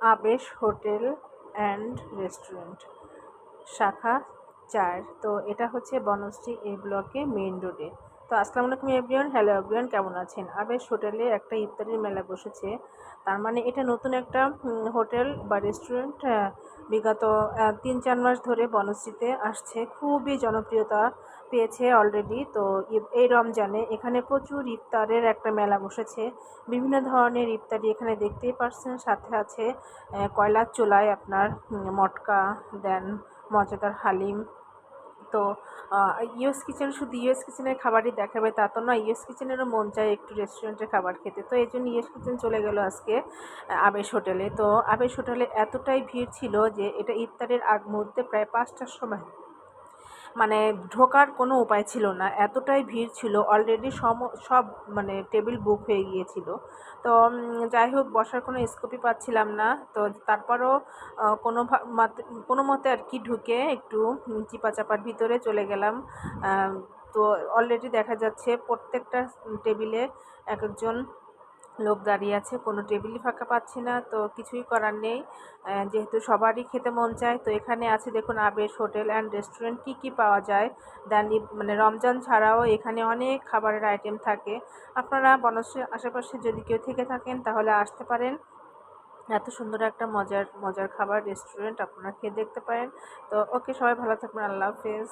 Avesh hotel and restaurant, শাখা 4। তো এটা হচ্ছে বনশ্রী এ ব্লকে মেইন রোডে। তো আসসালামু আলাইকুম এভরিওয়ান, হ্যালো এভরিওয়ান, কেমন আছেন? আবেশ হোটেলে একটা ইফতারির মেলা বসেছে। তার মানে এটা নতুন একটা হোটেল বা রেস্টুরেন্ট। বিগত 3-4 মাস ধরে বনশ্রীতে আসছে, খুবই জনপ্রিয়তা পেয়েছে অলরেডি। তো এই রমজানে এখানে প্রচুর ইফতারের একটা মেলা বসেছে। বিভিন্ন ধরনের ইফতারি এখানে দেখতেই পারছেন, সাথে আছে কয়লার চুলায় আপনার মটকা, দেন মজাদার হালিম। তো ইউএস কিচেন শুধু ইউএস কিচেনের খাবারই দেখাবে তা তো নয়, ইউএস কিচেনেরও মন চায় একটু রেস্টুরেন্টের খাবার খেতে। তো এই জন্য ইউএস কিচেন চলে গেল আজকে আবেশ হোটেলে। তো আবেশ হোটেলে এতটাই ভিড় ছিল যে এটা ইফতারের আগ মুহূর্তে প্রায় 5টার সময় মানে ঢোকার কোনো উপায় ছিল না, এতটাই ভিড় ছিল। অলরেডি সব মানে টেবিল বুক হয়ে গিয়েছিল। তো যাই হোক, বসার কোনো স্কোপই পাচ্ছিলাম না। তো তারপরও কোনো মতে আর কি ঢুকে একটু চিপাচাপার ভিতরে চলে গেলাম। তো অলরেডি দেখা যাচ্ছে প্রত্যেকটা টেবিলে এক একজন লোক দাঁড়িয়ে আছে, কোনো টেবিলই ফাঁকা পাচ্ছি না। তো কিছুই করার নেই, যেহেতু সবারই খেতে মন চায়। তো এখানে আছে দেখুন আবেশ হোটেল অ্যান্ড রেস্টুরেন্ট, কী পাওয়া যায়। দেন মানে রমজান ছাড়াও এখানে অনেক খাবারের আইটেম থাকে। আপনারা বনশ্রীর আশেপাশে যদি কেউ থেকে থাকেন তাহলে আসতে পারেন। এত সুন্দর একটা মজার মজার খাবার রেস্টুরেন্ট আপনারা খেয়ে দেখতে পারেন। তো ওকে, সবাই ভালো থাকবেন, আল্লাহ হাফেজ।